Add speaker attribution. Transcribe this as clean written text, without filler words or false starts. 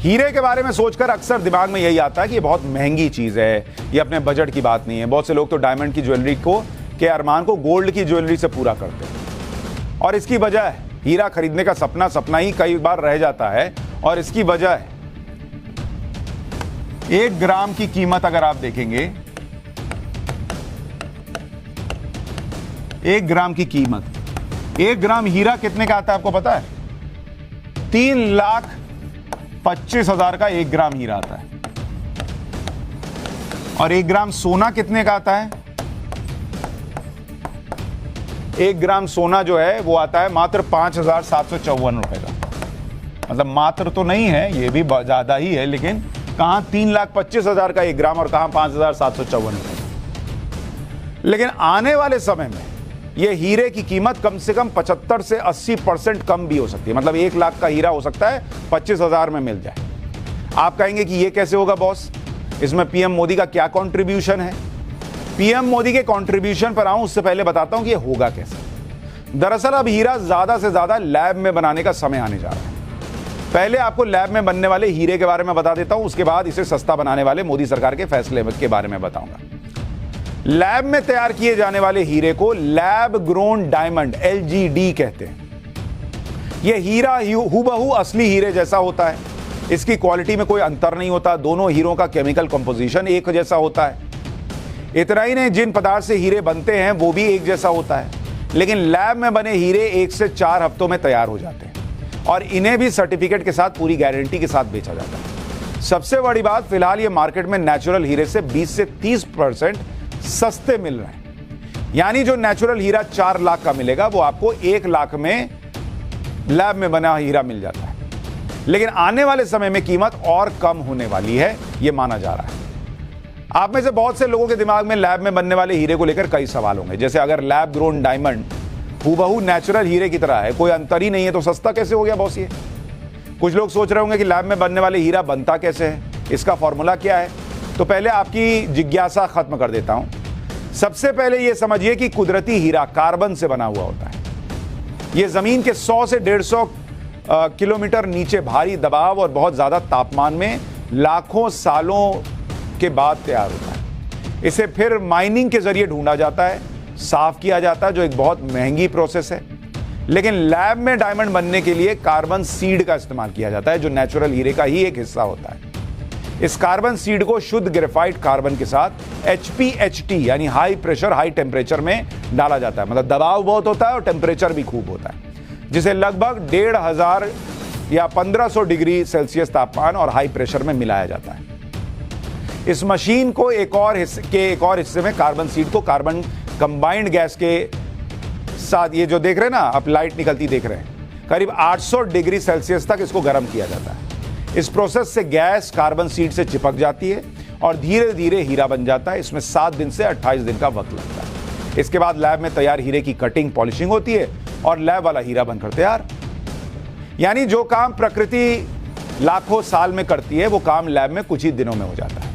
Speaker 1: हीरे के बारे में सोचकर अक्सर दिमाग में यही आता है कि ये बहुत महंगी चीज है, ये अपने बजट की बात नहीं है। बहुत से लोग तो डायमंड की ज्वेलरी के अरमान को गोल्ड की ज्वेलरी से पूरा करते हैं और इसकी वजह हीरा खरीदने का सपना ही कई बार रह जाता है। और इसकी वजह है 1 ग्राम की कीमत अगर आप देखेंगे, 1 ग्राम की कीमत, 1 ग्राम हीरा कितने का आता है आपको पता है? 3,25,000 का 1 ग्राम हीरा आता है। और 1 ग्राम सोना कितने का आता है? 1 ग्राम सोना जो है वो आता है मात्र 5,754 रुपए का। मतलब मात्र तो नहीं है, ये भी ज्यादा ही है, लेकिन कहां 3,25,000 का 1 ग्राम और कहां 5,754 रुपए। लेकिन आने वाले समय में ये हीरे की कीमत कम से कम 75 से 80% कम भी हो सकती है। मतलब 1 लाख का हीरा हो सकता है 25,000 में मिल जाए। आप कहेंगे कि ये कैसे होगा बॉस, इसमें पीएम मोदी का क्या कंट्रीब्यूशन है? पीएम मोदी के कंट्रीब्यूशन पर आऊं उससे पहले बताता हूं कि ये होगा कैसे। दरअसल अब हीरा ज्यादा से ज्यादा लैब में बनाने का समय आने जा रहा है। पहले आपको लैब में बनने वाले हीरे के बारे में बता देता हूं, उसके बाद इसे सस्ता बनाने वाले मोदी सरकार के फैसले के बारे में बताऊंगा। लैब में तैयार किए जाने वाले हीरे को लैब ग्रोन डायमंड LGD कहते हैं। यह हीरा हूबहू असली हीरे जैसा होता है। इसकी क्वालिटी में कोई अंतर नहीं होता। दोनों हीरों का केमिकल कंपोजिशन एक जैसा होता है। इतना ही नहीं, जिन पदार्थ से हीरे बनते हैं वो भी एक जैसा होता है। लेकिन लैब में बने हीरे 1 से 4 हफ्तों में तैयार हो जाते हैं और इन्हें भी सर्टिफिकेट के साथ पूरी गारंटी के साथ बेचा जाता है। सबसे बड़ी बात, फिलहाल ये मार्केट में नेचुरल हीरे से 20 से 30% सस्ते मिल रहे हैं। यानी जो नेचुरल हीरा 4 लाख का मिलेगा वो आपको 1 लाख में लैब में बना हीरा मिल जाता है। लेकिन आने वाले समय में कीमत और कम होने वाली है, यह माना जा रहा है। आप में से बहुत से लोगों के दिमाग में लैब में बनने वाले हीरे को लेकर कई सवाल होंगे, जैसे अगर लैब ग्रोन डायमंड हूबहू नेचुरल हीरे की तरह है, कोई अंतर ही नहीं है, तो सस्ता कैसे हो गया बॉस ये? कुछ लोग सोच रहे होंगे कि लैब में बनने वाले हीरा बनता कैसे है, इसका फॉर्मूला क्या है। तो पहले आपकी जिज्ञासा खत्म कर देता हूं। सबसे पहले यह समझिए कि कुदरती हीरा कार्बन से बना हुआ होता है। यह जमीन के 100 से 150 किलोमीटर नीचे भारी दबाव और बहुत ज्यादा तापमान में लाखों सालों के बाद तैयार होता है। इसे फिर माइनिंग के जरिए ढूंढा जाता है, साफ किया जाता है, जो एक बहुत महंगी प्रोसेस है। लेकिन लैब में डायमंड बनने के लिए कार्बन सीड का इस्तेमाल किया जाता है, जो नेचुरल हीरे का ही एक हिस्सा होता है। इस कार्बन सीड को शुद्ध ग्रेफाइट कार्बन के साथ HPHT यानी हाई प्रेशर हाई टेम्परेचर में डाला जाता है। मतलब दबाव बहुत होता है और टेम्परेचर भी खूब होता है, जिसे लगभग 1,500 या 1,500 डिग्री सेल्सियस तापमान और हाई प्रेशर में मिलाया जाता है। इस मशीन को एक और हिस्से में कार्बन सीड को कार्बन कंबाइंड गैस के साथ, ये जो देख रहे हैं ना आप, लाइट निकलती देख रहे हैं, करीब 800 डिग्री सेल्सियस तक इसको गर्म किया जाता है। इस प्रोसेस से गैस कार्बन सीड से चिपक जाती है और धीरे धीरे हीरा बन जाता है। इसमें 7 दिन से 28 दिन का वक्त लगता है। इसके बाद लैब में तैयार हीरे की कटिंग पॉलिशिंग होती है और लैब वाला हीरा बनकर तैयार। यानी जो काम प्रकृति लाखों साल में करती है वो काम लैब में कुछ ही दिनों में हो जाता है।